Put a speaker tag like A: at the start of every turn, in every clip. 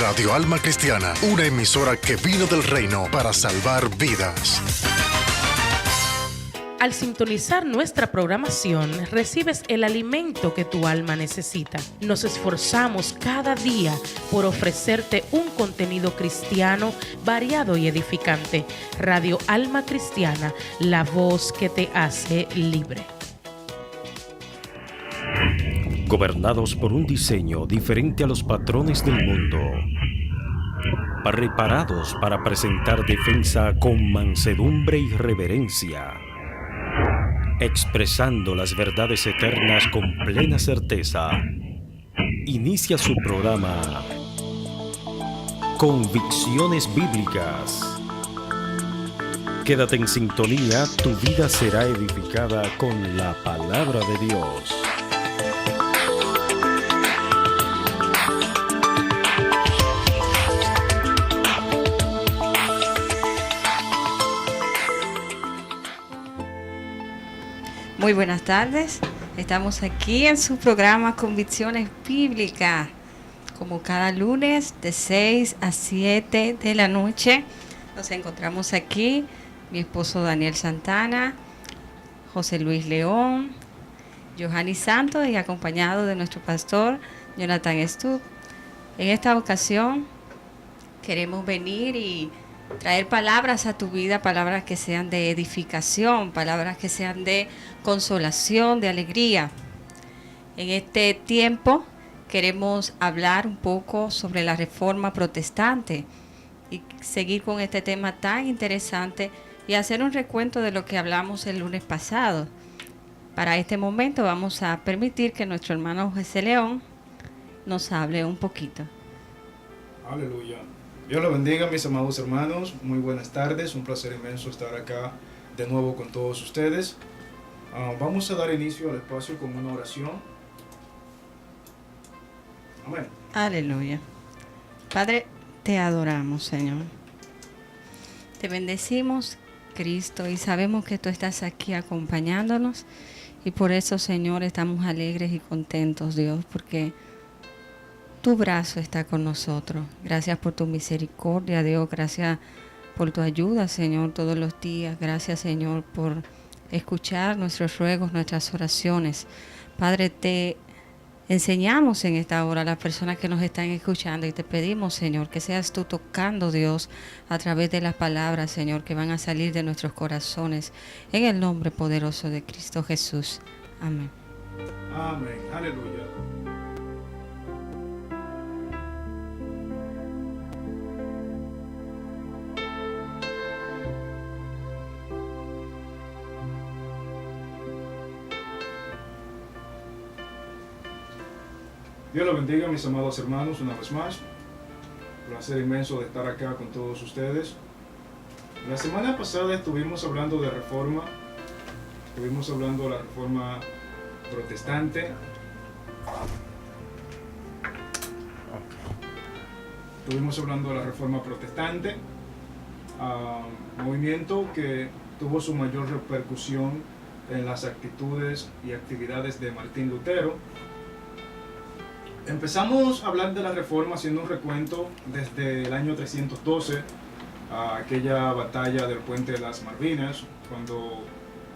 A: Radio Alma Cristiana, una emisora que vino del reino para salvar vidas.
B: Al sintonizar nuestra programación, recibes el alimento que tu alma necesita. Nos esforzamos cada día por ofrecerte un contenido cristiano variado y edificante. Radio Alma Cristiana, la voz que te hace libre.
C: Gobernados por un diseño diferente a los patrones del mundo, preparados para presentar defensa con mansedumbre y reverencia, expresando las verdades eternas con plena certeza, inicia su programa Convicciones Bíblicas. Quédate en sintonía, tu vida será edificada con la palabra de Dios.
D: Muy buenas tardes, estamos aquí en su programa Convicciones Bíblicas, como cada lunes de 6 a 7 de la noche. Nos encontramos aquí, mi esposo Daniel Santana, José Luis León, Johanny Santos y acompañado de nuestro pastor Jonathan Stubb. En esta ocasión queremos venir y traer palabras a tu vida, palabras que sean de edificación, palabras que sean de consolación, de alegría. En este tiempo queremos hablar un poco sobre la Reforma Protestante y seguir con este tema tan interesante y hacer un recuento de lo que hablamos el lunes pasado. Para este momento vamos a permitir que nuestro hermano José León nos hable un poquito.
E: Aleluya. Dios los bendiga, mis amados hermanos. Muy buenas tardes. Un placer inmenso estar acá de nuevo con todos ustedes. Vamos a dar inicio al espacio con una oración. Amén.
D: Aleluya. Padre, te adoramos, Señor. Te bendecimos, Cristo, y sabemos que tú estás aquí acompañándonos. Y por eso, Señor, estamos alegres y contentos, Dios, porque tu brazo está con nosotros. Gracias por tu misericordia, Dios. Gracias por tu ayuda, Señor, todos los días. Gracias, Señor, por escuchar nuestros ruegos, nuestras oraciones. Padre, te enseñamos en esta hora a las personas que nos están escuchando y te pedimos, Señor, que seas tú tocando, Dios, a través de las palabras, Señor, que van a salir de nuestros corazones. En el nombre poderoso de Cristo Jesús. Amén.
E: Amén. Aleluya. Dios los bendiga, mis amados hermanos, una vez más. Placer inmenso de estar acá con todos ustedes. La semana pasada estuvimos hablando de reforma. Estuvimos hablando de la reforma protestante. Estuvimos hablando de la reforma protestante. Movimiento que tuvo su mayor repercusión en las actitudes y actividades de Martín Lutero. Empezamos a hablar de la reforma haciendo un recuento desde el año 312, aquella batalla del puente de las Malvinas, cuando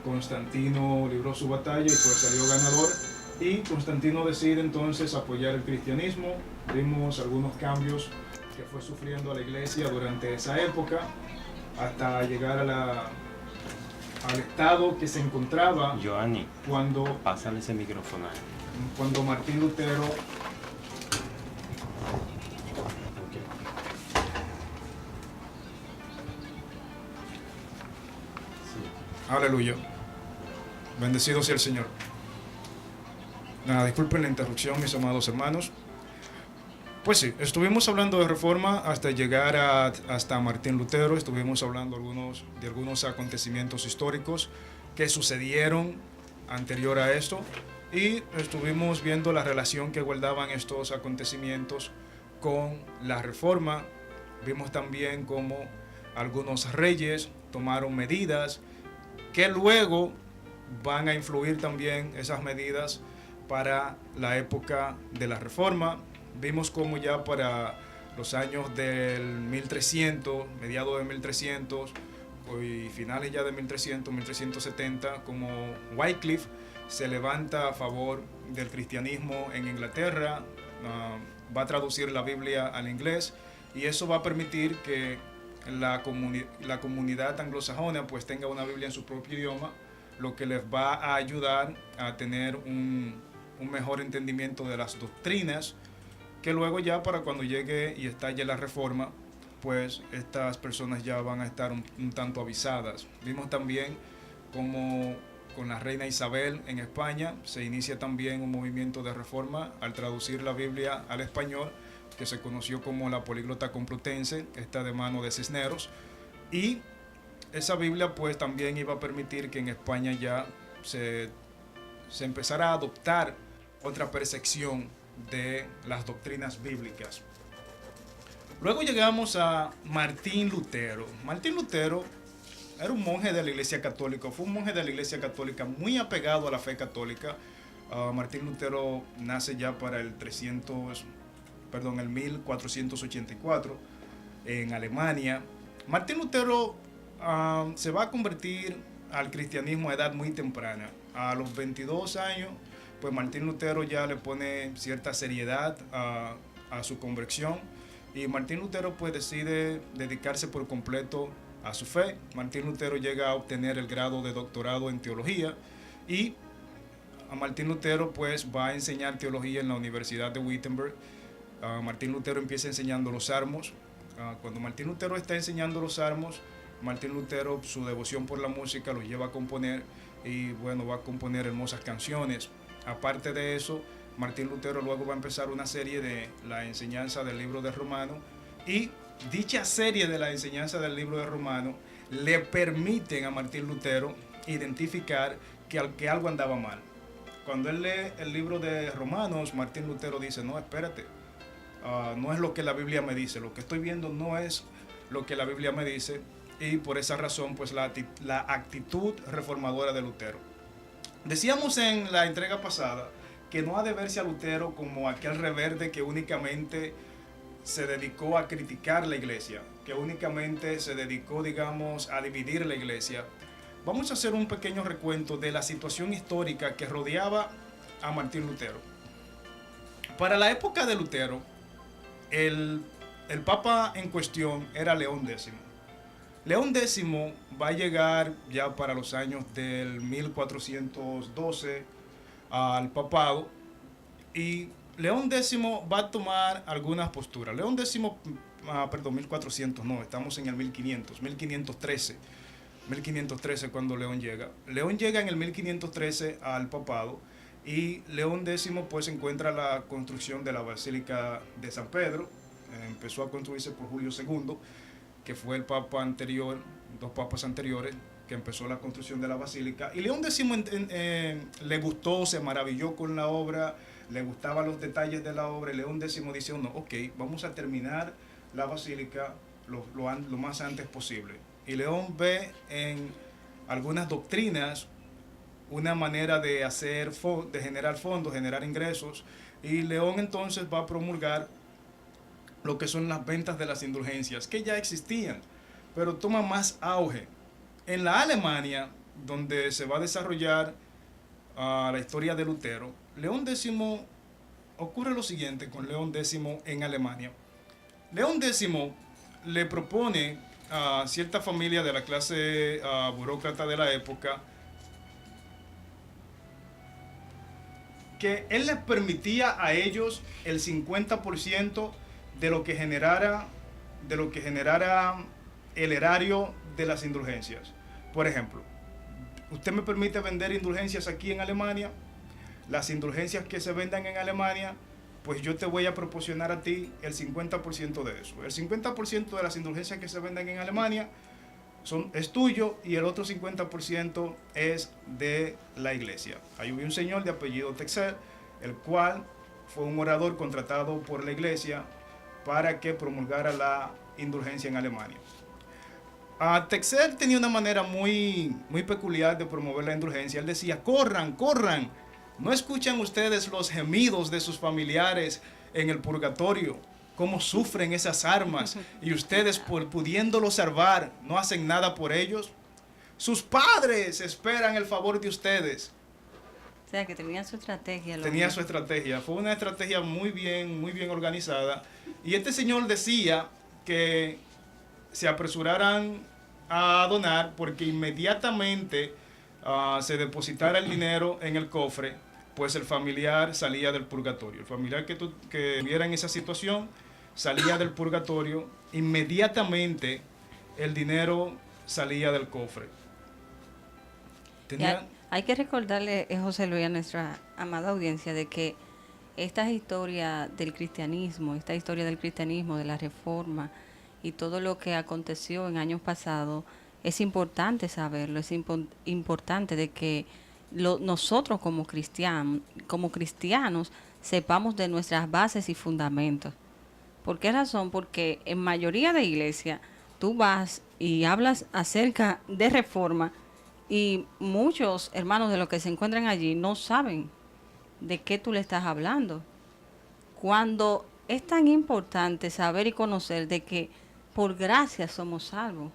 E: Constantino libró su batalla y pues salió ganador, y Constantino decide entonces apoyar el cristianismo. Vimos algunos cambios que fue sufriendo la iglesia durante esa época, hasta llegar al estado que se encontraba
F: Johanny,
E: cuando
F: pásale ese micrófono.
E: Cuando Martín Lutero Aleluya. Bendecido sea el Señor. Disculpen la interrupción, mis amados hermanos. Pues sí, estuvimos hablando de reforma hasta llegar hasta Martín Lutero. Estuvimos hablando de algunos acontecimientos históricos que sucedieron anterior a esto. Y estuvimos viendo la relación que guardaban estos acontecimientos con la reforma. Vimos también cómo algunos reyes tomaron medidas que luego van a influir también esas medidas para la época de la reforma. Vimos cómo ya para los años del 1300, mediados de 1300 y finales ya de 1300, 1370, como Wycliffe se levanta a favor del cristianismo en Inglaterra, va a traducir la Biblia al inglés, y eso va a permitir que la comunidad anglosajona pues tenga una Biblia en su propio idioma, lo que les va a ayudar a tener un mejor entendimiento de las doctrinas, que luego ya para cuando llegue y estalle la reforma, pues estas personas ya van a estar un tanto avisadas. Vimos también como con la reina Isabel en España se inicia también un movimiento de reforma al traducir la Biblia al español, que se conoció como la Políglota Complutense, esta de mano de Cisneros, y esa Biblia pues también iba a permitir que en España ya se empezara a adoptar otra percepción de las doctrinas bíblicas. Luego llegamos a Martín Lutero. Martín Lutero era un monje de la Iglesia Católica, fue un monje de la Iglesia Católica muy apegado a la fe católica. Martín Lutero nace ya para el 1484 en Alemania. Martín Lutero se va a convertir al cristianismo a edad muy temprana. A los 22 años, pues Martín Lutero ya le pone cierta seriedad a su conversión, y Martín Lutero pues decide dedicarse por completo a su fe. Martín Lutero llega a obtener el grado de doctorado en teología, y a Martín Lutero pues va a enseñar teología en la Universidad de Wittenberg. Martín Lutero empieza enseñando los salmos. Cuando Martín Lutero está enseñando los salmos, Martín Lutero, su devoción por la música lo lleva a componer, y bueno, va a componer hermosas canciones. Aparte de eso, Martín Lutero luego va a empezar una serie de la enseñanza del libro de Romano, y dicha serie de la enseñanza del libro de Romano le permiten a Martín Lutero identificar que algo andaba mal. Cuando él lee el libro de Romanos, Martín Lutero dice, no, espérate, no es lo que la Biblia me dice, lo que estoy viendo no es lo que la Biblia me dice, y por esa razón pues la actitud reformadora de Lutero. Decíamos en la entrega pasada que no ha de verse a Lutero como aquel rebelde que únicamente se dedicó a criticar la iglesia, que únicamente se dedicó, digamos, a dividir la iglesia. Vamos a hacer un pequeño recuento de la situación histórica que rodeaba a Martín Lutero. Para la época de Lutero, el papa en cuestión era León X. León X va a llegar ya para los años del 1412 al papado, y León X va a tomar algunas posturas. León X, 1400, no, estamos en el 1513 cuando León llega. León llega en el 1513 al papado, y León X pues encuentra la construcción de la Basílica de San Pedro. Empezó a construirse por Julio II, que fue el papa anterior, dos papas anteriores, que empezó la construcción de la basílica. Y León X le gustó, se maravilló con la obra, le gustaban los detalles de la obra, y León X dice, no, ok, vamos a terminar la basílica lo más antes posible. Y León ve en algunas doctrinas una manera de generar fondos, generar ingresos, y León entonces va a promulgar lo que son las ventas de las indulgencias, que ya existían, pero toma más auge. En la Alemania, donde se va a desarrollar la historia de Lutero, León X, ocurre lo siguiente con León X en Alemania. León X le propone a cierta familia de la clase burócrata de la época que él les permitía a ellos el 50% de lo que generara el erario de las indulgencias. Por ejemplo, usted me permite vender indulgencias aquí en Alemania, las indulgencias que se vendan en Alemania, pues yo te voy a proporcionar a ti el 50% de eso. El 50% de las indulgencias que se vendan en Alemania es tuyo, y el otro 50% es de la iglesia. Ahí hubo un señor de apellido Texer, el cual fue un orador contratado por la iglesia para que promulgara la indulgencia en Alemania. Texer tenía una manera muy peculiar de promover la indulgencia. Él decía, corran, corran, ¿no escuchan ustedes los gemidos de sus familiares en el purgatorio? cómo sufren esas almas y ustedes pudiéndolo salvar no hacen nada por ellos. Sus padres esperan el favor de ustedes.
D: O sea, que tenía su estrategia.
E: Tenía su estrategia. Fue una estrategia muy bien organizada. Y este señor decía que se apresuraran a donar porque inmediatamente se depositara el dinero en el cofre, pues el familiar salía del purgatorio. El familiar que viera en esa situación salía del purgatorio, inmediatamente el dinero salía del cofre.
D: Hay que recordarle, José Luis, a nuestra amada audiencia de que esta historia del cristianismo, de la reforma y todo lo que aconteció en años pasados, es importante saberlo, es importante de que nosotros como cristianos sepamos de nuestras bases y fundamentos. ¿Por qué razón? Porque en mayoría de iglesias tú vas y hablas acerca de reforma y muchos hermanos de los que se encuentran allí no saben de qué tú le estás hablando. Cuando es tan importante saber y conocer de que por gracia somos salvos.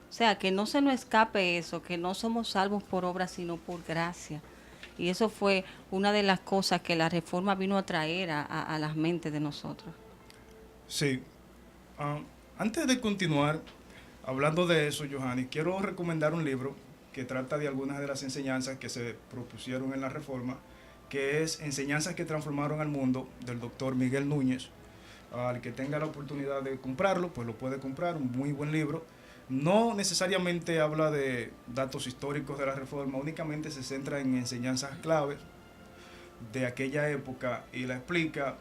D: O sea, que no se nos escape eso, que no somos salvos por obra, sino por gracia. Y eso fue una de las cosas que la reforma vino a traer a las mentes de nosotros.
E: Sí. Antes de continuar hablando de eso, Johanny, quiero recomendar un libro que trata de algunas de las enseñanzas que se propusieron en la reforma, que es Enseñanzas que transformaron al mundo, del doctor Miguel Núñez. Al que tenga la oportunidad de comprarlo, pues lo puede comprar, un muy buen libro. No necesariamente habla de datos históricos de la reforma, únicamente se centra en enseñanzas claves de aquella época y la explica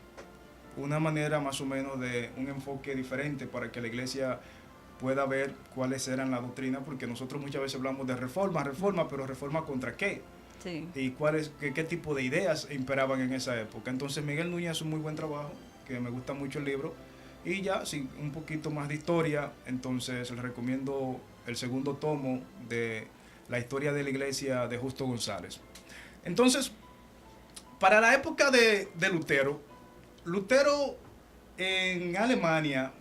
E: una manera más o menos de un enfoque diferente para que la iglesia pueda ver cuáles eran las doctrinas, porque nosotros muchas veces hablamos de reforma, pero reforma contra qué.
D: Sí.
E: Y qué tipo de ideas imperaban en esa época. Entonces Miguel Núñez hace un muy buen trabajo, que me gusta mucho el libro. Y ya, sí, un poquito más de historia, entonces les recomiendo el segundo tomo de La historia de la iglesia de Justo González. Entonces, para la época de Lutero en Alemania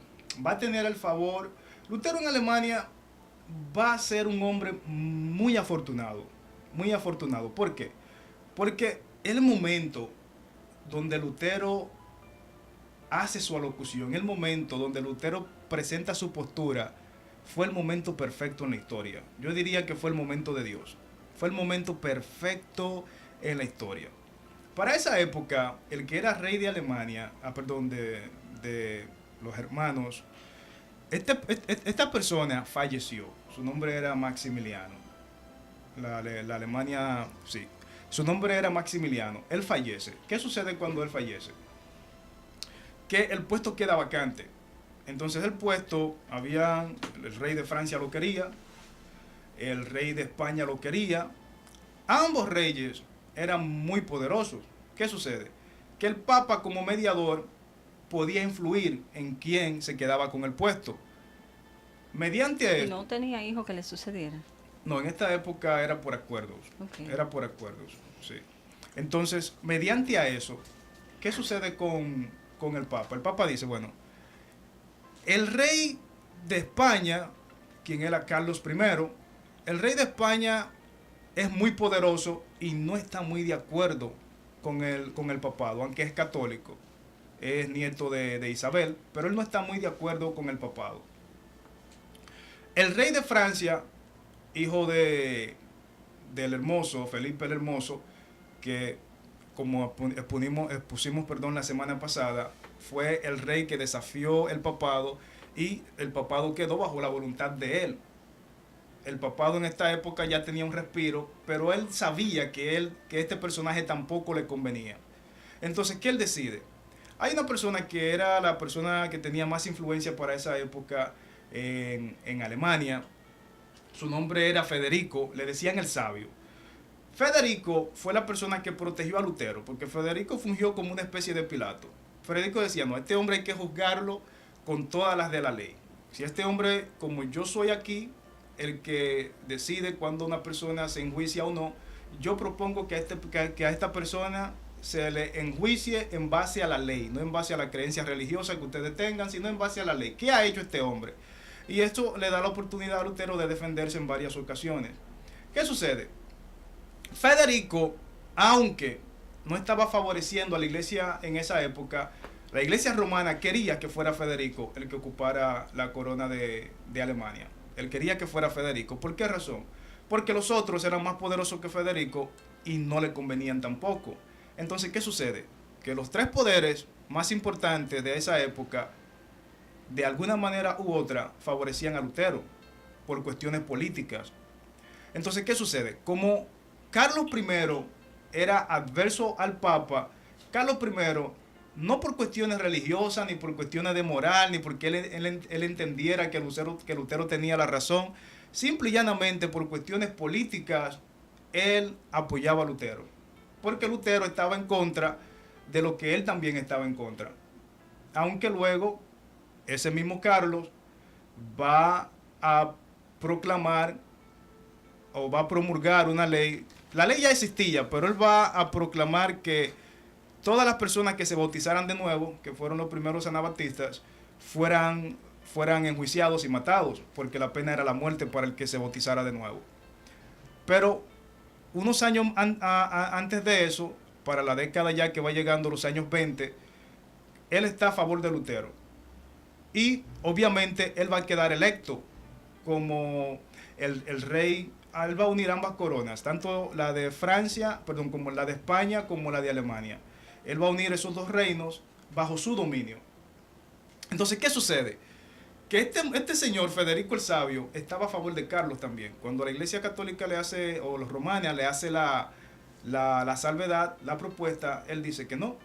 E: va a tener el favor. Lutero en Alemania va a ser un hombre muy afortunado. Muy afortunado. ¿Por qué? Porque el momento donde Lutero hace su alocución, el momento donde Lutero presenta su postura, fue el momento perfecto en la historia. Yo diría que fue el momento de Dios. Fue el momento perfecto en la historia. Para esa época, el que era rey de Alemania, de los germanos, esta persona falleció. Su nombre era Maximiliano. La Alemania, sí. Su nombre era Maximiliano. Él fallece. ¿Qué sucede cuando él fallece? Que el puesto queda vacante. Entonces el puesto, el rey de Francia lo quería, el rey de España lo quería. Ambos reyes eran muy poderosos. ¿Qué sucede? Que el Papa como mediador podía influir en quién se quedaba con el puesto. Mediante
D: ¿Y no tenía hijo que le sucediera?
E: No, en esta época era por acuerdos.
D: Okay.
E: Era por acuerdos, sí. Entonces, mediante a eso, ¿qué sucede con el Papa? El Papa dice, bueno, el rey de España, quien era Carlos I, el rey de España es muy poderoso y no está muy de acuerdo con el papado, aunque es católico, es nieto de Isabel, pero él no está muy de acuerdo con el papado. El rey de Francia, hijo del Hermoso, Felipe el Hermoso, que como expusimos la semana pasada, fue el rey que desafió el papado y el papado quedó bajo la voluntad de él. El papado en esta época ya tenía un respiro, pero él sabía que este personaje tampoco le convenía. Entonces, ¿qué él decide? Hay una persona que era la persona que tenía más influencia para esa época en Alemania. Su nombre era Federico, le decían el sabio. Federico fue la persona que protegió a Lutero, porque Federico fungió como una especie de Pilato. Federico decía, no, este hombre hay que juzgarlo con todas las de la ley. Si este hombre, como yo soy aquí, el que decide cuando una persona se enjuicia o no, yo propongo que a esta persona se le enjuicie en base a la ley, no en base a la creencia religiosa que ustedes tengan, sino en base a la ley. ¿Qué ha hecho este hombre? Y esto le da la oportunidad a Lutero de defenderse en varias ocasiones. ¿Qué sucede? Federico, aunque no estaba favoreciendo a la iglesia en esa época, la iglesia romana quería que fuera Federico el que ocupara la corona de Alemania. Él quería que fuera Federico. ¿Por qué razón? Porque los otros eran más poderosos que Federico y no le convenían tampoco. Entonces, ¿qué sucede? Que los tres poderes más importantes de esa época, de alguna manera u otra, favorecían a Lutero por cuestiones políticas. Entonces, ¿qué sucede? Como Carlos I era adverso al Papa, Carlos I, no por cuestiones religiosas, ni por cuestiones de moral, ni porque él entendiera que Lutero tenía la razón, simple y llanamente por cuestiones políticas, él apoyaba a Lutero. Porque Lutero estaba en contra de lo que él también estaba en contra. Aunque luego, ese mismo Carlos va a proclamar o va a promulgar una ley. La ley ya existía, pero él va a proclamar que todas las personas que se bautizaran de nuevo, que fueron los primeros anabaptistas, fueran enjuiciados y matados, porque la pena era la muerte para el que se bautizara de nuevo. Pero unos años antes de eso, para la década ya que va llegando los años 20, él está a favor de Lutero. Y obviamente él va a quedar electo como el rey. Él va a unir ambas coronas, tanto la de Francia, como la de España, como la de Alemania. Él va a unir esos dos reinos bajo su dominio. Entonces, ¿qué sucede? Que este señor, Federico el Sabio, estaba a favor de Carlos también. Cuando la Iglesia Católica le hace, o los romanos le hace la salvedad, la propuesta, él dice que no,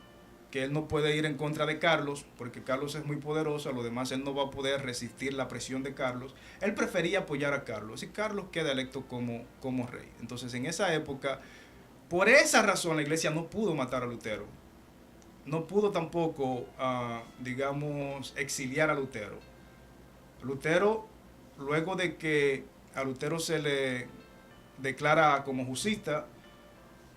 E: que él no puede ir en contra de Carlos, porque Carlos es muy poderoso, a lo demás él no va a poder resistir la presión de Carlos. Él prefería apoyar a Carlos, y Carlos queda electo como rey. Entonces, en esa época, por esa razón, la iglesia no pudo matar a Lutero. No pudo tampoco, digamos, exiliar a Lutero. Lutero, luego de que a Lutero se le declara como jusista,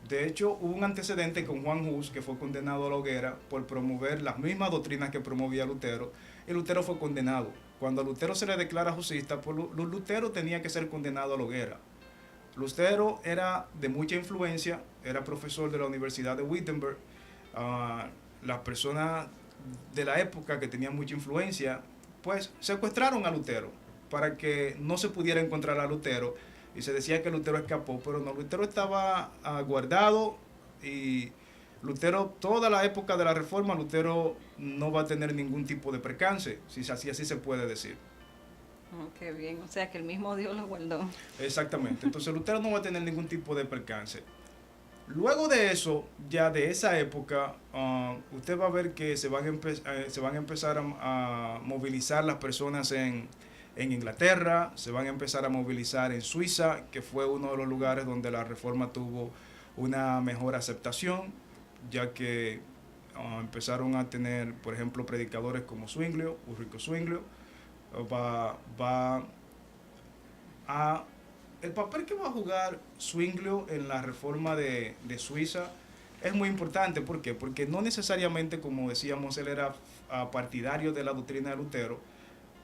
E: de hecho, hubo un antecedente con Juan Hus, que fue condenado a la hoguera por promover las mismas doctrinas que promovía Lutero, y Lutero fue condenado. Cuando a Lutero se le declara jusista, pues Lutero tenía que ser condenado a la hoguera. Lutero era de mucha influencia, era profesor de la Universidad de Wittenberg. Las personas de la época que tenían mucha influencia, pues secuestraron a Lutero para que no se pudiera encontrar a Lutero. Y se decía que Lutero escapó, pero no, Lutero estaba guardado, y Lutero, toda la época de la Reforma, Lutero no va a tener ningún tipo de percance, si así se puede decir.
D: Oh, qué bien, o sea que el mismo Dios lo guardó.
E: Exactamente, entonces Lutero no va a tener ningún tipo de percance. Luego de eso, ya de esa época, usted va a ver que se van a empezar a movilizar las personas en Inglaterra, se van a empezar a movilizar en Suiza, que fue uno de los lugares donde la Reforma tuvo una mejor aceptación, ya que empezaron a tener, por ejemplo, predicadores como Zwinglio, Ulrico Zwinglio. El papel que va a jugar Zwinglio en la Reforma de Suiza es muy importante. ¿Por qué? Porque no necesariamente, como decíamos, él era partidario de la doctrina de Lutero,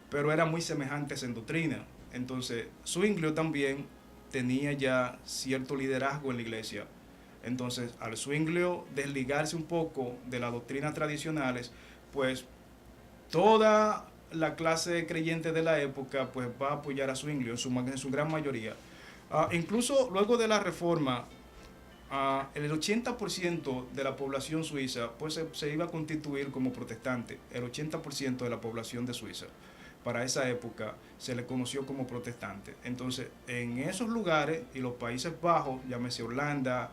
E: pero eran muy semejantes en doctrina. Entonces, Zwinglio también tenía ya cierto liderazgo en la iglesia. Entonces, al Zwinglio desligarse un poco de las doctrinas tradicionales, pues toda la clase creyente de la época pues va a apoyar a Zwinglio en su gran mayoría. Incluso luego de la Reforma, el 80% de la población suiza pues se iba a constituir como protestante. El 80% de la población de Suiza para esa época se le conoció como protestante. Entonces, en esos lugares y los Países Bajos, llámese Holanda,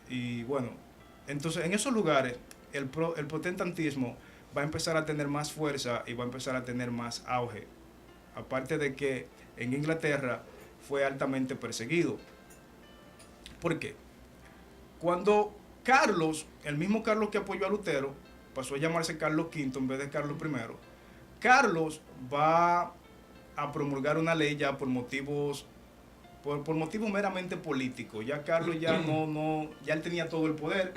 E: y bueno, entonces en esos lugares el protestantismo va a empezar a tener más fuerza y va a empezar a tener más auge. Aparte de que en Inglaterra fue altamente perseguido. ¿Por qué? Cuando Carlos, el mismo Carlos que apoyó a Lutero, pasó a llamarse Carlos V en vez de Carlos I, Carlos va a promulgar una ley ya por motivos por motivos meramente políticos. Ya Carlos ya ya él tenía todo el poder.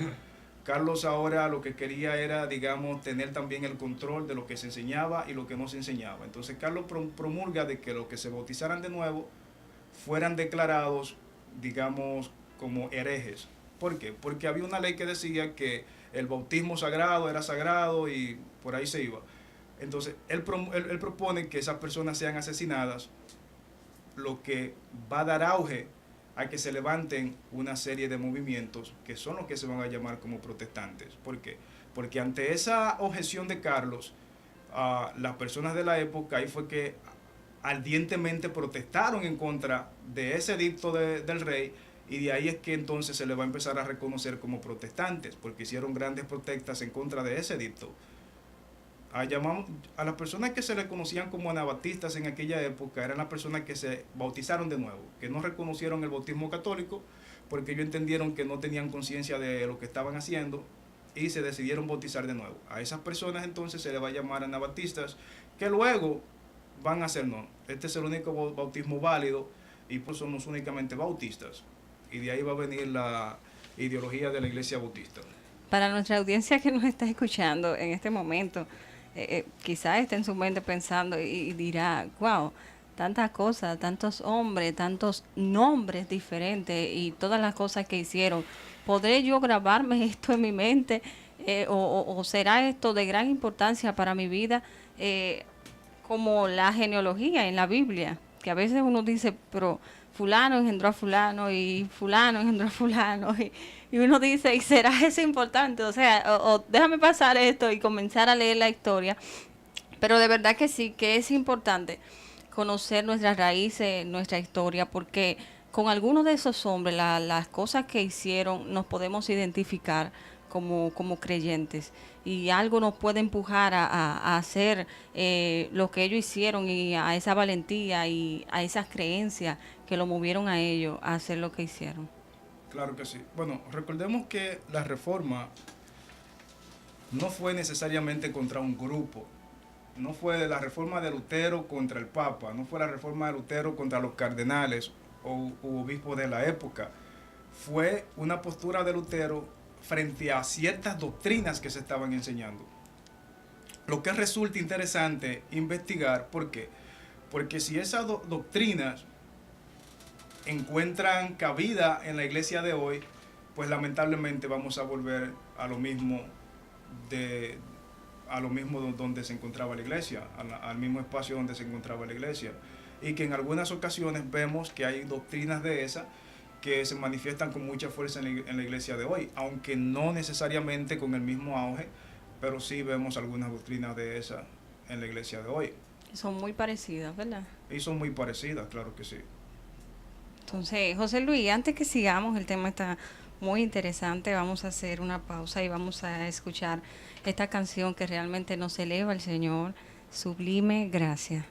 E: Carlos ahora lo que quería era, digamos, tener también el control de lo que se enseñaba y lo que no se enseñaba. Entonces Carlos promulga de que los que se bautizaran de nuevo fueran declarados, digamos, como herejes. ¿Por qué? Porque había una ley que decía que el bautismo sagrado era sagrado y por ahí se iba. Entonces él propone que esas personas sean asesinadas, lo que va a dar auge a que se levanten una serie de movimientos que son los que se van a llamar como protestantes. ¿Por qué? Porque ante esa objeción de Carlos, las personas de la época, ahí fue que ardientemente protestaron en contra de ese edicto del rey, y de ahí es que entonces se le va a empezar a reconocer como protestantes, porque hicieron grandes protestas en contra de ese edicto. A las personas que se le conocían como anabaptistas en aquella época eran las personas que se bautizaron de nuevo, que no reconocieron el bautismo católico porque ellos entendieron que no tenían conciencia de lo que estaban haciendo y se decidieron bautizar de nuevo. A esas personas entonces se les va a llamar anabaptistas, que luego van a ser no. Este es el único bautismo válido y pues somos únicamente bautistas. Y de ahí va a venir la ideología de la Iglesia Bautista.
D: Para nuestra audiencia que nos está escuchando en este momento, quizás esté en su mente pensando y dirá, wow, tantas cosas, tantos hombres, tantos nombres diferentes y todas las cosas que hicieron. ¿Podré yo grabarme esto en mi mente? ¿O será esto de gran importancia para mi vida? Como la genealogía en la Biblia, que a veces uno dice, pero fulano engendró a fulano y fulano engendró a fulano, y uno dice, ¿y será eso importante? O sea, o déjame pasar esto y comenzar a leer la historia. Pero de verdad que sí, que es importante conocer nuestras raíces, nuestra historia, porque con algunos de esos hombres, las cosas que hicieron, nos podemos identificar como creyentes, y algo nos puede empujar a hacer lo que ellos hicieron, y a esa valentía y a esas creencias que lo movieron a ellos a hacer lo que hicieron.
E: Claro que sí. Bueno, recordemos que la reforma no fue necesariamente contra un grupo. No fue la reforma de Lutero contra el Papa, no fue la reforma de Lutero contra los cardenales o obispos de la época. Fue una postura de Lutero frente a ciertas doctrinas que se estaban enseñando. Lo que resulta interesante investigar, ¿por qué? Porque si esas doctrinas encuentran cabida en la iglesia de hoy, pues lamentablemente vamos a volver a lo mismo donde se encontraba la iglesia, al mismo espacio donde se encontraba la iglesia, y que en algunas ocasiones vemos que hay doctrinas de esas que se manifiestan con mucha fuerza en la iglesia de hoy, aunque no necesariamente con el mismo auge, pero sí vemos algunas doctrinas de esas en la iglesia de hoy.
D: Son muy parecidas, ¿verdad?
E: Y son muy parecidas, claro que sí.
D: Entonces, José Luis, antes que sigamos, el tema está muy interesante, vamos a hacer una pausa y vamos a escuchar esta canción que realmente nos eleva al Señor, Sublime Gracia.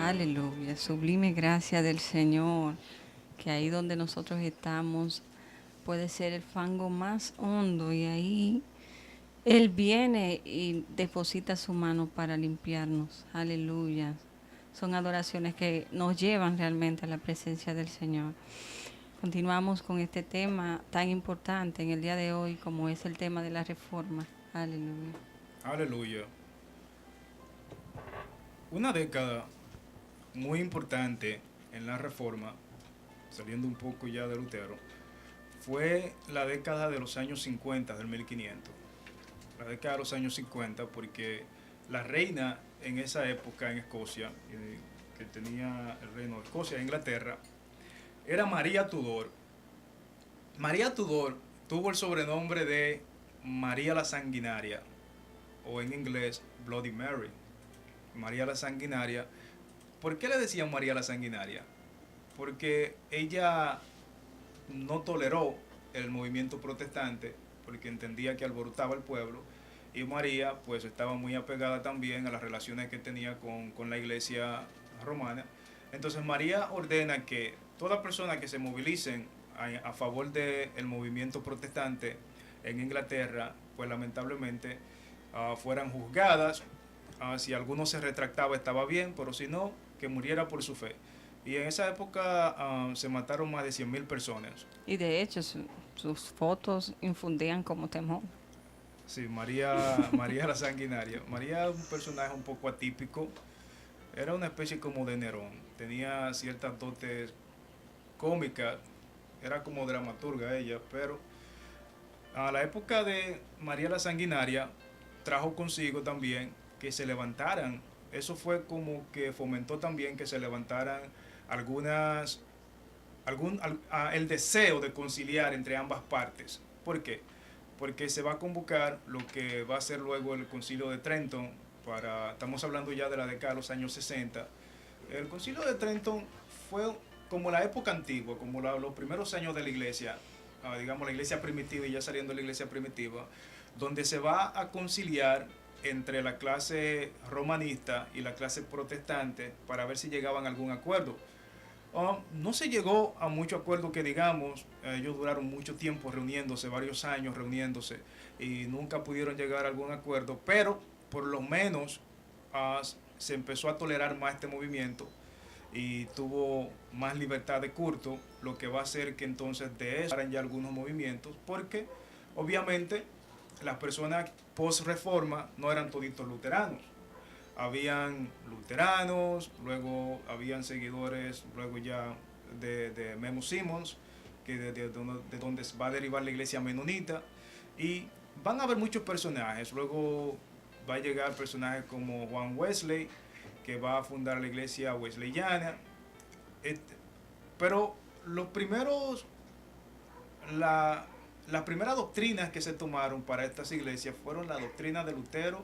D: Aleluya, sublime gracia del Señor, que ahí donde nosotros estamos puede ser el fango más hondo y ahí Él viene y deposita su mano para limpiarnos. Aleluya. Son adoraciones que nos llevan realmente a la presencia del Señor. Continuamos con este tema tan importante en el día de hoy como es el tema de la reforma. Aleluya.
E: Aleluya. Una década muy importante en la reforma, saliendo un poco ya de Lutero, fue la década de los años 50 del 1500. La década de los años 50, porque la reina en esa época en Escocia, que tenía el reino de Escocia e Inglaterra, era María Tudor. María Tudor tuvo el sobrenombre de María la Sanguinaria, o en inglés Bloody Mary. María la Sanguinaria. ¿Por qué le decían María la Sanguinaria? Porque ella no toleró el movimiento protestante, porque entendía que alborotaba al pueblo, y María pues estaba muy apegada también a las relaciones que tenía con la iglesia romana. Entonces María ordena que todas personas que se movilicen a favor del movimiento protestante en Inglaterra, pues lamentablemente fueran juzgadas. Si alguno se retractaba estaba bien, pero si no, que muriera por su fe. Y en esa época se mataron más de 100.000 personas.
D: Y de hecho sus fotos infundían como temor.
E: Sí, María la Sanguinaria. María es un personaje un poco atípico. Era una especie como de Nerón. Tenía ciertas dotes cómicas. Era como dramaturga ella, pero a la época de María la Sanguinaria trajo consigo también que se levantaran. Eso fue como que fomentó también que se levantaran el deseo de conciliar entre ambas partes. ¿Por qué? Porque se va a convocar lo que va a ser luego el Concilio de Trenton. Estamos hablando ya de la década de los años 60. El Concilio de Trenton fue como la época antigua, como los primeros años de la iglesia, digamos la iglesia primitiva y ya saliendo de la iglesia primitiva, donde se va a conciliar entre la clase romanista y la clase protestante para ver si llegaban a algún acuerdo. No se llegó a mucho acuerdo que digamos, ellos duraron mucho tiempo reuniéndose, varios años reuniéndose, y nunca pudieron llegar a algún acuerdo, pero por lo menos se empezó a tolerar más este movimiento y tuvo más libertad de culto, lo que va a hacer que entonces de eso hagan ya algunos movimientos, porque obviamente las personas post-reforma no eran toditos luteranos. Habían luteranos, luego habían seguidores, luego ya de Memo Simmons, que de donde va a derivar la iglesia menonita, y van a haber muchos personajes. Luego va a llegar personajes como Juan Wesley, que va a fundar la iglesia wesleyana. Pero las primeras doctrinas que se tomaron para estas iglesias fueron la doctrina de Lutero,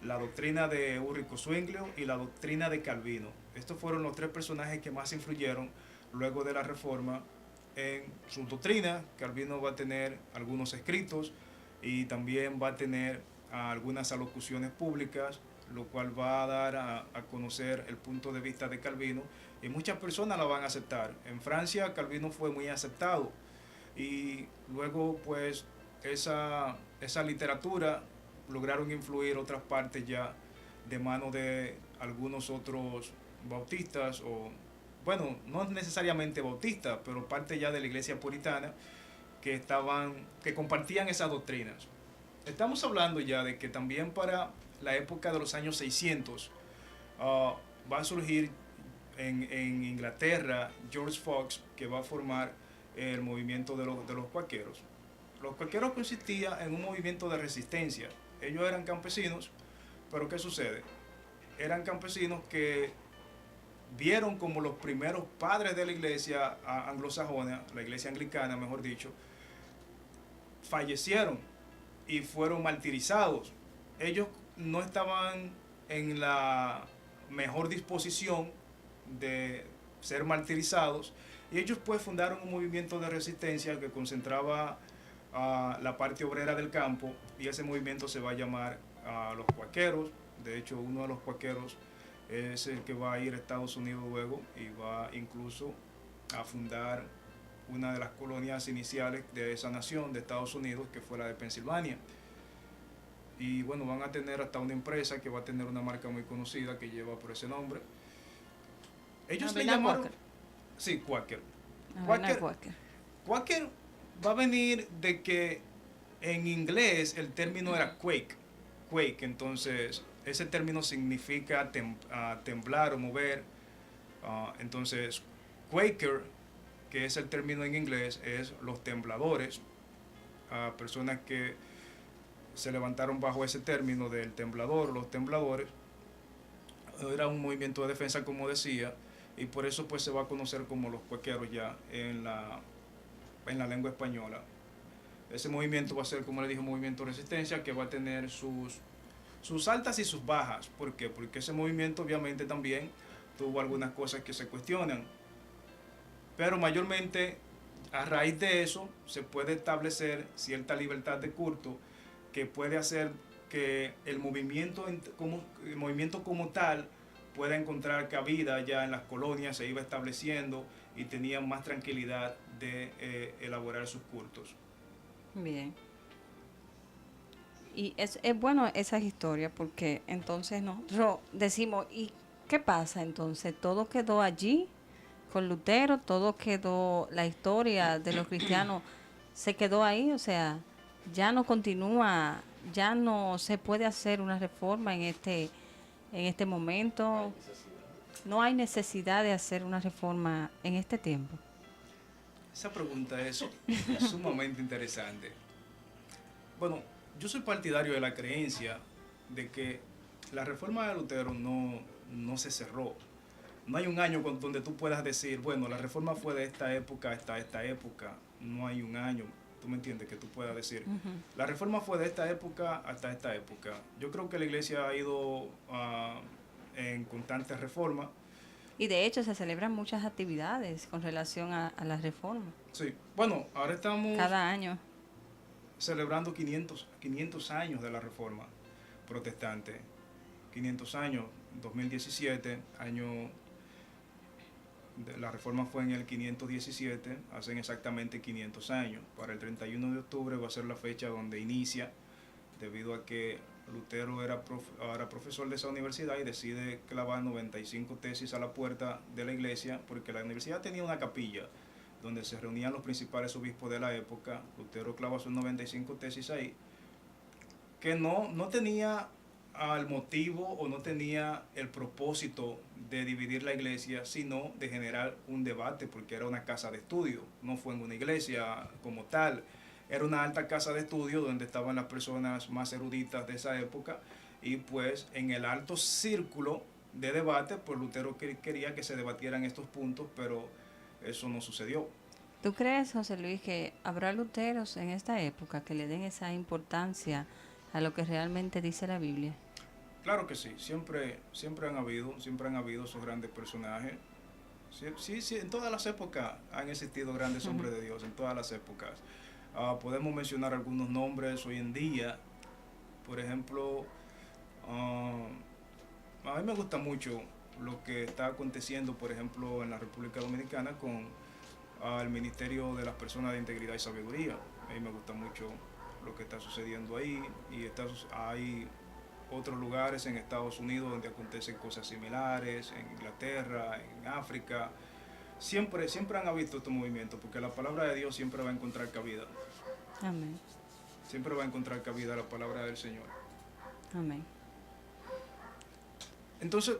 E: la doctrina de Ulrico Zwinglio y la doctrina de Calvino. Estos fueron los tres personajes que más influyeron luego de la Reforma en su doctrina. Calvino va a tener algunos escritos y también va a tener algunas alocuciones públicas, lo cual va a dar a conocer el punto de vista de Calvino, y muchas personas la van a aceptar. En Francia Calvino fue muy aceptado, y luego pues esa literatura lograron influir otras partes ya de mano de algunos otros bautistas, o bueno, no necesariamente bautistas, pero parte ya de la iglesia puritana que compartían esas doctrinas. Estamos hablando ya de que también para la época de los años 600 va a surgir en Inglaterra George Fox, que va a formar el movimiento de los cuáqueros. Los cuáqueros consistían en un movimiento de resistencia. Ellos eran campesinos, pero ¿qué sucede? Eran campesinos que vieron como los primeros padres de la iglesia anglosajona, la iglesia anglicana mejor dicho, fallecieron y fueron martirizados. Ellos no estaban en la mejor disposición de ser martirizados, y ellos pues fundaron un movimiento de resistencia que concentraba a la parte obrera del campo, y ese movimiento se va a llamar los cuáqueros. De hecho, uno de los cuáqueros es el que va a ir a Estados Unidos luego y va incluso a fundar una de las colonias iniciales de esa nación, de Estados Unidos, que fue la de Pensilvania. Y bueno, van a tener hasta una empresa que va a tener una marca muy conocida que lleva por ese nombre. Ellos le llamaron...
D: Quaker.
E: Sí, Quaker.
D: Quaker.
E: Quaker va a venir de que en inglés el término era quake. Quake, entonces ese término significa temblar o mover. Entonces, Quaker, que es el término en inglés, es los tembladores, personas que se levantaron bajo ese término del temblador, los tembladores. Era un movimiento de defensa, como decía, y por eso pues se va a conocer como los cuequeros ya en la lengua española. Ese movimiento va a ser, como le dije, un movimiento de resistencia que va a tener sus altas y sus bajas. ¿Por qué? Porque ese movimiento obviamente también tuvo algunas cosas que se cuestionan, pero mayormente a raíz de eso se puede establecer cierta libertad de culto que puede hacer que el movimiento como tal pueda encontrar cabida ya en las colonias, se iba estableciendo y tenían más tranquilidad de elaborar sus cultos.
D: Bien. Y es bueno esa historia porque entonces nosotros decimos, ¿y qué pasa entonces? ¿Todo quedó allí con Lutero? ¿Todo quedó, la historia de los cristianos se quedó ahí? O sea, ya no continúa, ya no se puede hacer una reforma en este momento. No hay necesidad de hacer una reforma en este tiempo.
E: Esa pregunta es sumamente interesante. Bueno, yo soy partidario de la creencia de que la reforma de Lutero no se cerró. No hay un año donde tú puedas decir, bueno, la reforma fue de esta época hasta esta época. No hay un año, tú me entiendes, que tú puedas decir. La reforma fue de esta época hasta esta época. Yo creo que la iglesia ha ido en constante reforma.
D: Y de hecho se celebran muchas actividades con relación a la reforma.
E: Sí, bueno, ahora estamos
D: cada año
E: celebrando 500 años de la reforma protestante. 500 años, 2017, la reforma fue en el 517, hacen exactamente 500 años. Para el 31 de octubre va a ser la fecha donde inicia, debido a que Lutero era profesor de esa universidad y decide clavar 95 tesis a la puerta de la iglesia, porque la universidad tenía una capilla donde se reunían los principales obispos de la época. Lutero clava sus 95 tesis ahí, que no tenía el motivo o no tenía el propósito de dividir la iglesia, sino de generar un debate, porque era una casa de estudio, no fue en una iglesia como tal. Era una alta casa de estudio donde estaban las personas más eruditas de esa época, y pues en el alto círculo de debate, pues Lutero quería que se debatieran estos puntos, pero eso no sucedió.
D: ¿Tú crees, José Luis, que habrá luteros en esta época que le den esa importancia a lo que realmente dice la Biblia?
E: Claro que sí, siempre han habido esos grandes personajes. Sí, en todas las épocas han existido grandes hombres de Dios, en todas las épocas. Podemos mencionar algunos nombres hoy en día. Por ejemplo, a mí me gusta mucho lo que está aconteciendo, por ejemplo, en la República Dominicana con el Ministerio de las Personas de Integridad y Sabiduría. A mí me gusta mucho lo que está sucediendo ahí, y hay otros lugares en Estados Unidos donde acontecen cosas similares, en Inglaterra, en África. Siempre han habido estos movimientos, porque la palabra de Dios siempre va a encontrar cabida.
D: Amén.
E: Siempre va a encontrar cabida la palabra del Señor.
D: Amén.
E: Entonces,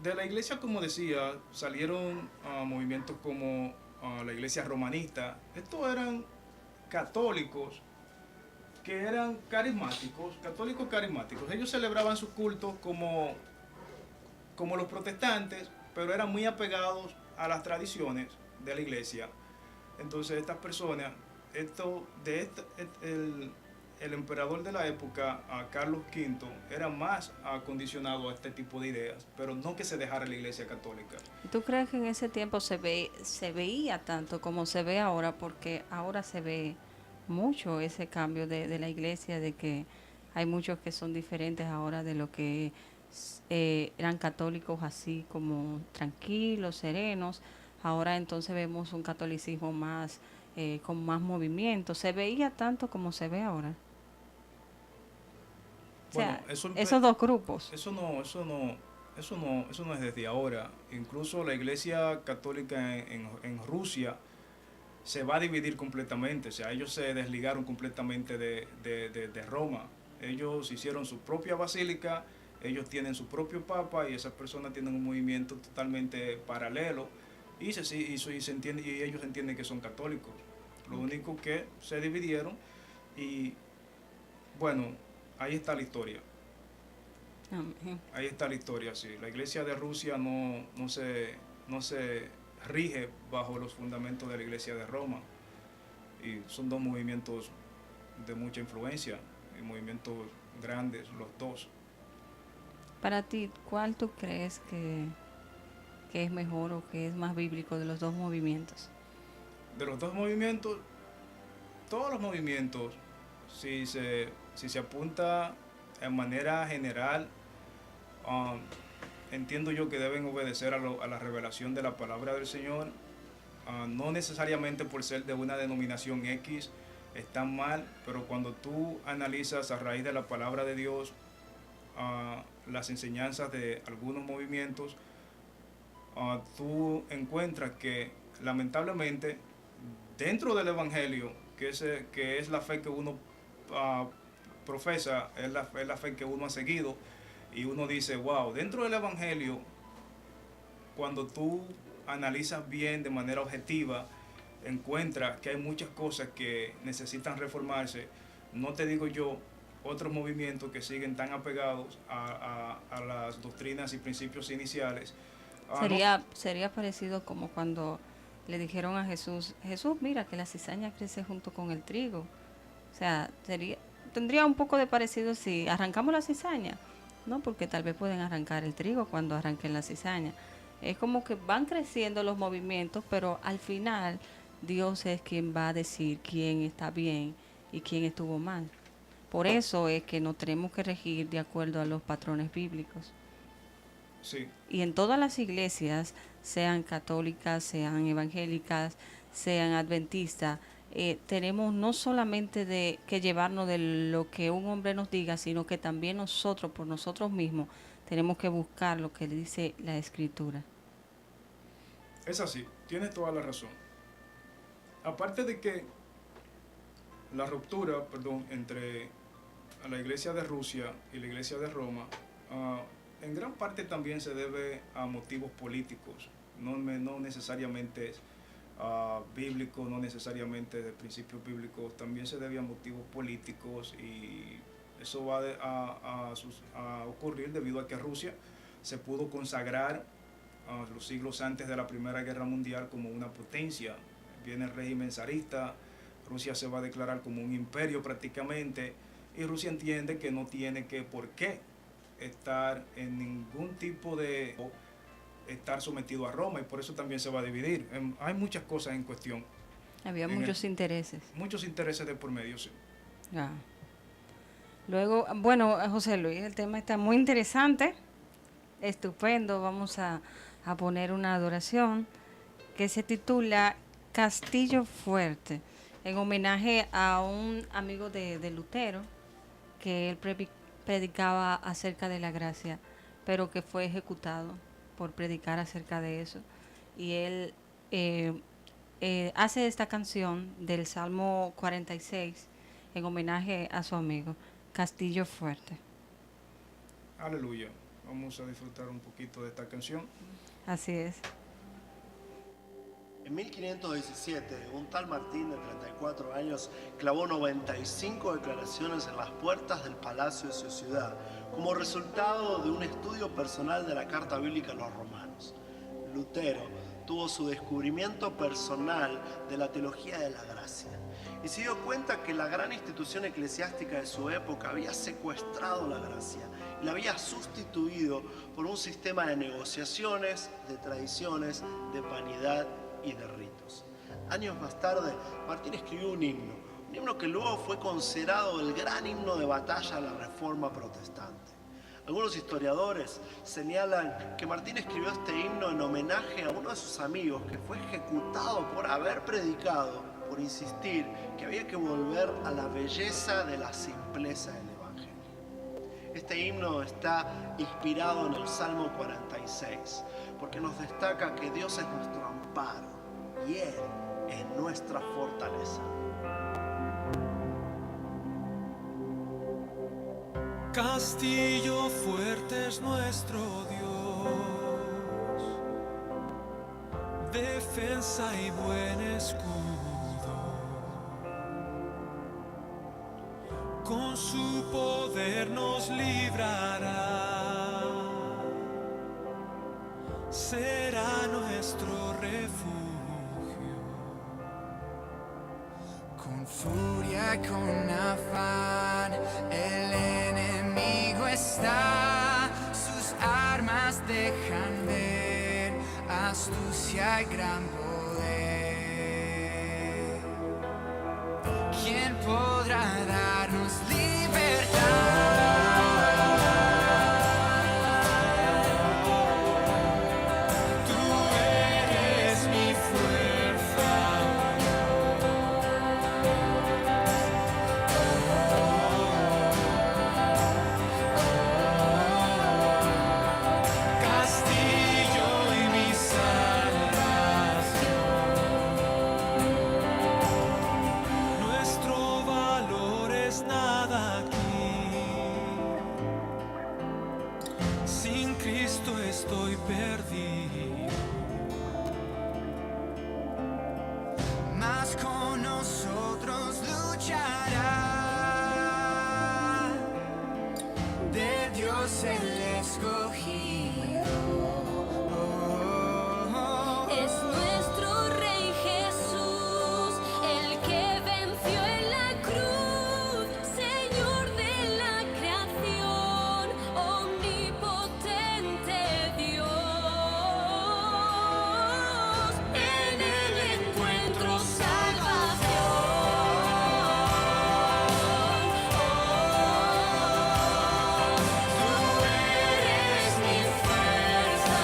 E: de la iglesia, como decía, salieron movimientos como la iglesia romanista. Estos eran católicos que eran católicos carismáticos. Ellos celebraban sus cultos como los protestantes, pero eran muy apegados a las tradiciones de la iglesia. Entonces estas personas, el emperador de la época, Carlos V, era más acondicionado a este tipo de ideas, pero no que se dejara la iglesia católica.
D: ¿Tú crees que en ese tiempo se veía tanto como se ve ahora? Porque ahora se ve mucho ese cambio de la iglesia, de que hay muchos que son diferentes ahora de lo que eran católicos así como tranquilos, serenos. Ahora entonces vemos un catolicismo más con más movimiento. ¿Se veía tanto como se ve ahora? O sea, esos dos grupos.
E: Eso no es desde ahora. Incluso la Iglesia Católica en Rusia se va a dividir completamente. O sea, ellos se desligaron completamente de Roma. Ellos hicieron su propia basílica, ellos tienen su propio papa y esas personas tienen un movimiento totalmente paralelo y ellos entienden que son católicos. Lo único que se dividieron y bueno, ahí está la historia. Ahí está la historia, sí. La Iglesia de Rusia no se rige bajo los fundamentos de la Iglesia de Roma. Y son dos movimientos de mucha influencia, y movimientos grandes, los dos.
D: Para ti, ¿cuál tú crees que es mejor o que es más bíblico de los dos movimientos?
E: De los dos movimientos, todos los movimientos, si se apunta en manera general, entiendo yo que deben obedecer a la revelación de la palabra del Señor, no necesariamente por ser de una denominación X están mal, pero cuando tú analizas a raíz de la palabra de Dios las enseñanzas de algunos movimientos, tú encuentras que lamentablemente dentro del Evangelio, que es la fe que uno profesa, es la fe que uno ha seguido, y uno dice, wow, dentro del Evangelio, cuando tú analizas bien de manera objetiva, encuentras que hay muchas cosas que necesitan reformarse. No te digo yo otros movimientos que siguen tan apegados a las doctrinas y principios iniciales.
D: Sería parecido como cuando le dijeron a Jesús, mira que la cizaña crece junto con el trigo. O sea, tendría un poco de parecido si arrancamos la cizaña, ¿no? Porque tal vez pueden arrancar el trigo cuando arranquen la cizaña. Es como que van creciendo los movimientos, pero al final Dios es quien va a decir quién está bien y quién estuvo mal. Por eso es que nos tenemos que regir de acuerdo a los patrones bíblicos.
E: Sí.
D: Y en todas las iglesias, sean católicas, sean evangélicas, sean adventistas, tenemos no solamente que llevarnos de lo que un hombre nos diga, sino que también nosotros, por nosotros mismos, tenemos que buscar lo que dice la Escritura.
E: Es así, tienes toda la razón. Aparte de que la ruptura, entre la Iglesia de Rusia y la Iglesia de Roma, en gran parte también se debe a motivos políticos, no necesariamente bíblicos, no necesariamente de principios bíblicos, también se debe a motivos políticos, y eso va a ocurrir debido a que Rusia se pudo consagrar los siglos antes de la Primera Guerra Mundial como una potencia. Viene el régimen zarista, Rusia se va a declarar como un imperio prácticamente, y Rusia entiende que no tiene por qué estar en ningún tipo de estar sometido a Roma, y por eso también se va a dividir. Hay muchas cosas en cuestión.
D: Había muchos intereses.
E: Muchos intereses de por medio, sí.
D: Luego, bueno, José Luis, el tema está muy interesante, estupendo. Vamos a poner una adoración que se titula Castillo Fuerte, en homenaje a un amigo de Lutero, que él predicaba acerca de la gracia, pero que fue ejecutado por predicar acerca de eso. Y él hace esta canción del Salmo 46 en homenaje a su amigo, Castillo Fuerte.
E: Aleluya. Vamos a disfrutar un poquito de esta canción.
D: Así es.
F: En 1517, un tal Martín de 34 años clavó 95 declaraciones en las puertas del palacio de su ciudad, como resultado de un estudio personal de la Carta Bíblica a los Romanos. Lutero tuvo su descubrimiento personal de la teología de la gracia y se dio cuenta que la gran institución eclesiástica de su época había secuestrado la gracia y la había sustituido por un sistema de negociaciones, de tradiciones, de vanidad y de ritos. Años más tarde, Martín escribió un himno que luego fue considerado el gran himno de batalla a la Reforma protestante. Algunos historiadores señalan que Martín escribió este himno en homenaje a uno de sus amigos que fue ejecutado por haber predicado, por insistir que había que volver a la belleza de la simpleza del Evangelio. Este himno está inspirado en el Salmo 46, porque nos destaca que Dios es nuestro amparo y Él es nuestra fortaleza.
G: Castillo fuerte es nuestro Dios, defensa y buen escudo. Con su poder nos librará, será nuestro refugio.
H: Con furia y con afán el enemigo está, sus armas dejan ver astucia y gran poder. ¿Quién podrá darnos libertad?
G: Estoy perdido,
H: mas con nosotros luchará, de Dios el escogido.
I: Es nuestro Rey Jesús, el que venció en la cruz, Señor de la creación, omnipotente Dios. En él encuentro salvación. Tú eres mi fuerza,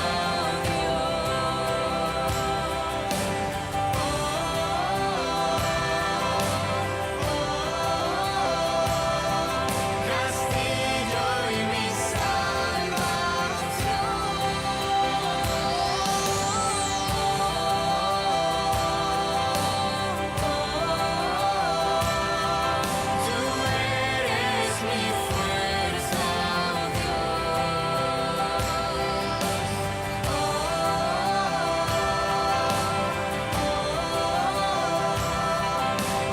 H: Castillo y mi Tú eres mi fuerza,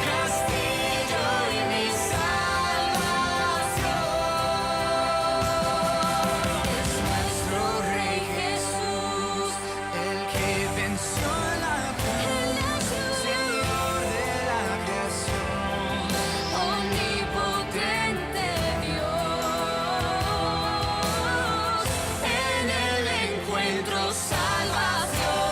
H: Castillo y mi salvación. Es nuestro Rey Jesús, el que venció la cruz, Señor de la creación,
I: omnipotente Dios. En él encuentro salvación.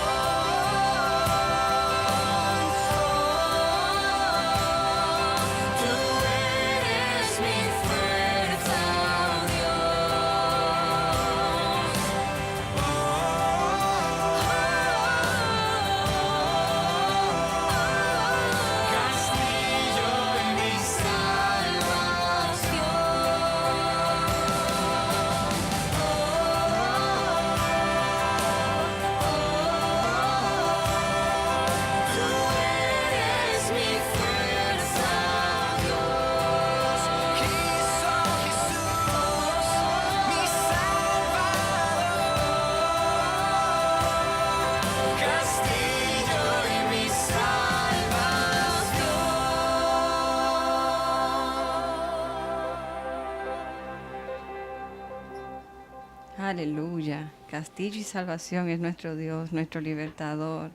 I: Tú eres mi fuerza,
H: Castillo y mi
I: Tú eres mi fuerza, Dios.
H: Cristo Jesús, mi Salvador, Castillo y mi salvación.
D: Aleluya. Castillo y salvación es nuestro Dios, nuestro libertador.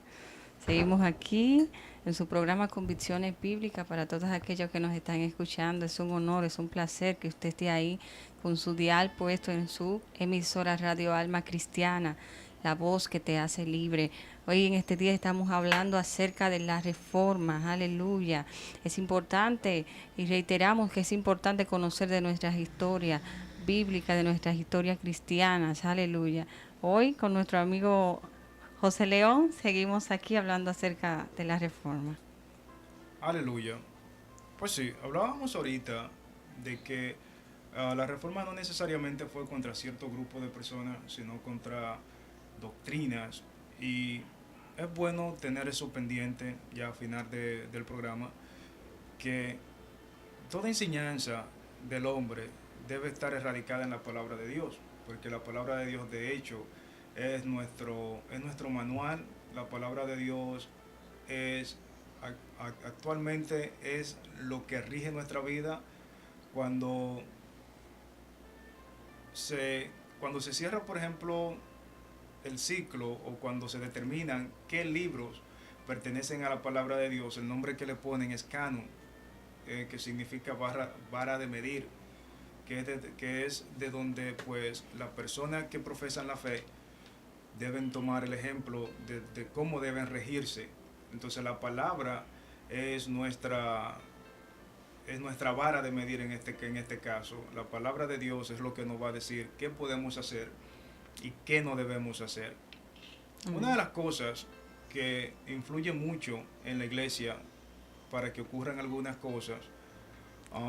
D: Seguimos aquí en su programa Convicciones Bíblicas para todos aquellos que nos están escuchando. Es un honor, es un placer que usted esté ahí con su dial puesto en su emisora Radio Alma Cristiana, la voz que te hace libre. Hoy en este día estamos hablando acerca de la reforma. Aleluya. Es importante y reiteramos que es importante conocer de nuestras historias, bíblicas, de nuestras historias cristianas. Aleluya. Hoy con nuestro amigo José León seguimos aquí hablando acerca de la reforma.
E: Aleluya. Pues sí, hablábamos ahorita de que la reforma no necesariamente fue contra cierto grupo de personas, sino contra doctrinas. Y es bueno tener eso pendiente ya al final del programa, que toda enseñanza del hombre debe estar erradicada en la palabra de Dios, porque la palabra de Dios de hecho es nuestro manual. La palabra de Dios es actualmente es lo que rige nuestra vida. Cuando cuando se cierra, por ejemplo, el ciclo, o cuando se determinan qué libros pertenecen a la palabra de Dios, el nombre que le ponen es canon, que significa vara de medir, que es de donde pues las personas que profesan la fe deben tomar el ejemplo de cómo deben regirse. Entonces la palabra es nuestra vara de medir en este caso. La palabra de Dios es lo que nos va a decir qué podemos hacer y qué no debemos hacer. Una de las cosas que influye mucho en la iglesia para que ocurran algunas cosas.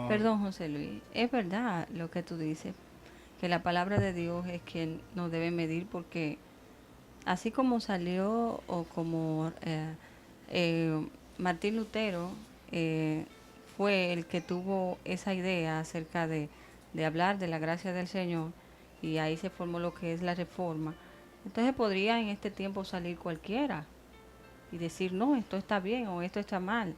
D: Perdón, José Luis, es verdad lo que tú dices, que la palabra de Dios es quien nos debe medir, porque así como salió o como Martín Lutero fue el que tuvo esa idea acerca de hablar de la gracia del Señor, y ahí se formó lo que es la reforma. Entonces podría en este tiempo salir cualquiera y decir, no, esto está bien o esto está mal.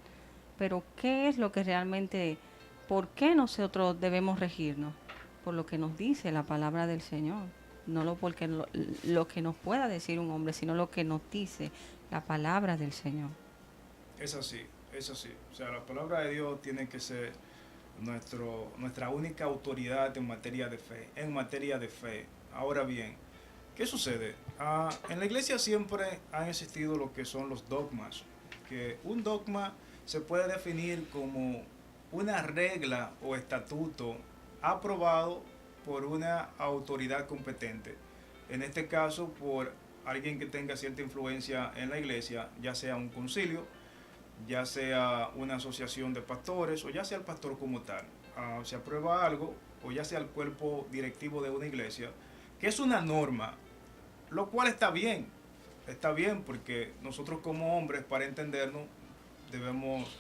D: Pero ¿qué es lo que realmente, por qué nosotros debemos regirnos? Por lo que nos dice la palabra del Señor. No porque lo que nos pueda decir un hombre, sino lo que nos dice la palabra del Señor.
E: Es así, es así. O sea, la palabra de Dios tiene que ser nuestra única autoridad en materia de fe. Ahora bien, ¿qué sucede? En la iglesia siempre han existido lo que son los dogmas, que un dogma se puede definir como una regla o estatuto aprobado por una autoridad competente. En este caso, por alguien que tenga cierta influencia en la iglesia, ya sea un concilio, ya sea una asociación de pastores, o ya sea el pastor como tal. Se aprueba algo, o ya sea el cuerpo directivo de una iglesia, que es una norma, lo cual está bien porque nosotros como hombres, para entendernos, debemos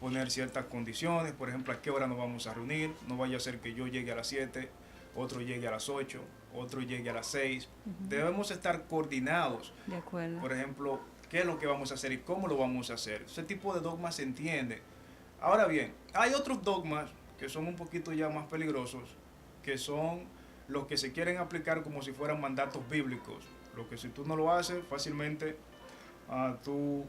E: poner ciertas condiciones. Por ejemplo, a qué hora nos vamos a reunir. No vaya a ser que yo llegue a las 7, otro llegue a las 8, otro llegue a las 6. Debemos estar coordinados.
D: De acuerdo.
E: Por ejemplo, qué es lo que vamos a hacer y cómo lo vamos a hacer. Ese tipo de dogmas se entiende. Ahora bien, hay otros dogmas que son un poquito ya más peligrosos, que son los que se quieren aplicar como si fueran mandatos bíblicos. Lo que si tú no lo haces, fácilmente tú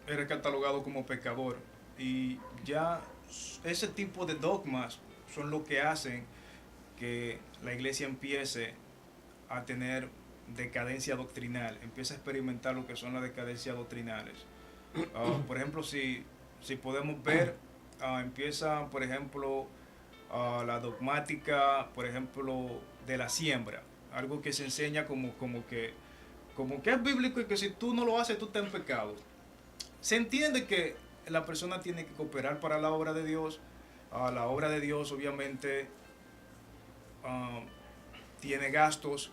E: eres catalogado como pecador. Y ya ese tipo de dogmas son lo que hacen que la iglesia empiece a tener decadencia doctrinal, empieza a experimentar lo que son las decadencias doctrinales. Por ejemplo, si podemos ver, empieza, por ejemplo, la dogmática, por ejemplo, de la siembra, algo que se enseña como que es bíblico, y que si tú no lo haces, tú estás en pecado. Se entiende que la persona tiene que cooperar para la obra de Dios. La obra de Dios obviamente tiene gastos,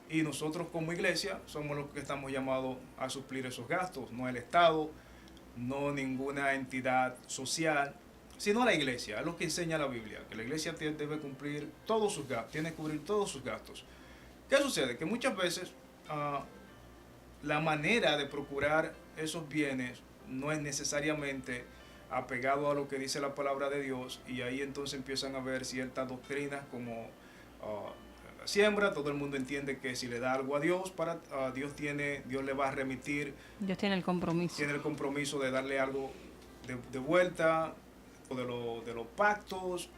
E: y nosotros como iglesia somos los que estamos llamados a suplir esos gastos, no el Estado, no ninguna entidad social, sino la iglesia. Es lo que enseña la Biblia, que la iglesia debe cumplir todos sus gastos, tiene que cubrir todos sus gastos. ¿Qué sucede? Que muchas veces la manera de procurar esos bienes no es necesariamente apegado a lo que dice la palabra de Dios, y ahí entonces empiezan a haber ciertas doctrinas como la siembra. Todo el mundo entiende que si le da algo a Dios, Dios le va a remitir.
D: Dios tiene el compromiso.
E: Tiene el compromiso de darle algo de vuelta, o de los pactos,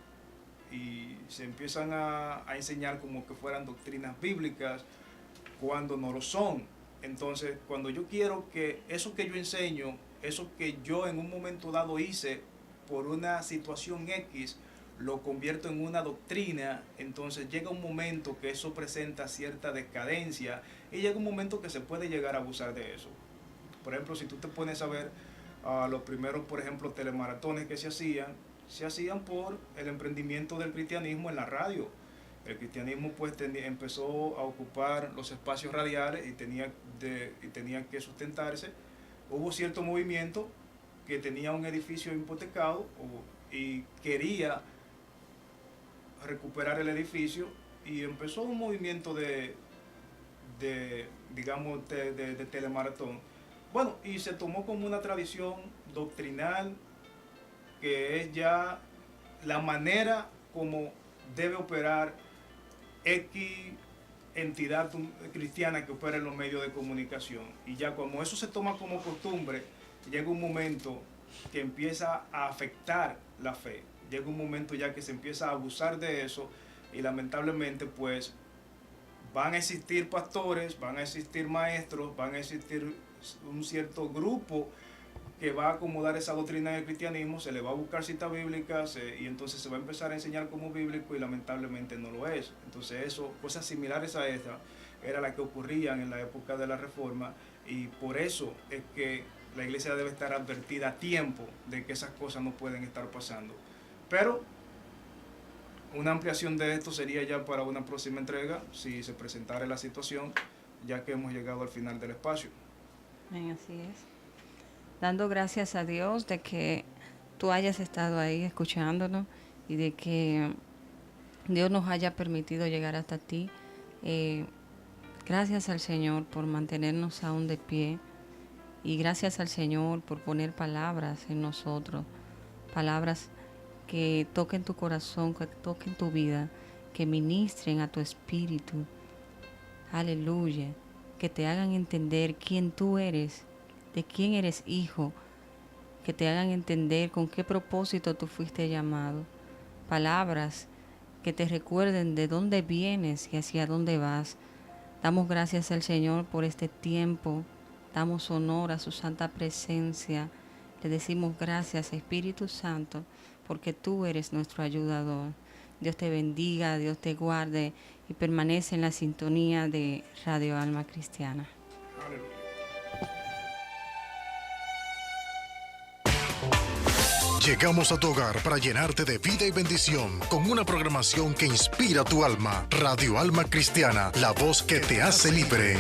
E: y se empiezan a enseñar como que fueran doctrinas bíblicas cuando no lo son. Entonces, cuando yo quiero que eso que yo enseño, eso que yo en un momento dado hice por una situación X, lo convierto en una doctrina, entonces llega un momento que eso presenta cierta decadencia y llega un momento que se puede llegar a abusar de eso. Por ejemplo, si tú te pones a ver los primeros, por ejemplo, telemaratones que se hacían por el emprendimiento del cristianismo en la radio. El cristianismo pues empezó a ocupar los espacios radiales y tenía que sustentarse. Hubo cierto movimiento que tenía un edificio hipotecado y quería recuperar el edificio y empezó un movimiento de telemaratón. Bueno, y se tomó como una tradición doctrinal que es ya la manera como debe operar X entidad cristiana que opera en los medios de comunicación. Y ya como eso se toma como costumbre, llega un momento que empieza a afectar la fe. Llega un momento ya que se empieza a abusar de eso y lamentablemente pues van a existir pastores, van a existir maestros, van a existir un cierto grupo que va a acomodar esa doctrina del cristianismo, se le va a buscar citas bíblicas y entonces se va a empezar a enseñar como bíblico y lamentablemente no lo es. Entonces eso, cosas similares a esta, era la que ocurrían en la época de la Reforma y por eso es que la iglesia debe estar advertida a tiempo de que esas cosas no pueden estar pasando. Pero una ampliación de esto sería ya para una próxima entrega, si se presentara la situación, ya que hemos llegado al final del espacio.
D: Bien, así es. Dando gracias a Dios de que tú hayas estado ahí escuchándonos y de que Dios nos haya permitido llegar hasta ti. Gracias al Señor por mantenernos aún de pie y gracias al Señor por poner palabras en nosotros, palabras que toquen tu corazón, que toquen tu vida, que ministren a tu espíritu. Aleluya, que te hagan entender quién tú eres, de quién eres hijo, que te hagan entender con qué propósito tú fuiste llamado. Palabras que te recuerden de dónde vienes y hacia dónde vas. Damos gracias al Señor por este tiempo, damos honor a su santa presencia. Le decimos gracias, Espíritu Santo, porque tú eres nuestro ayudador. Dios te bendiga, Dios te guarde y permanece en la sintonía de Radio Alma Cristiana.
E: Aleluya.
A: Llegamos a tu hogar para llenarte de vida y bendición con una programación que inspira tu alma. Radio Alma Cristiana, la voz que te hace libre.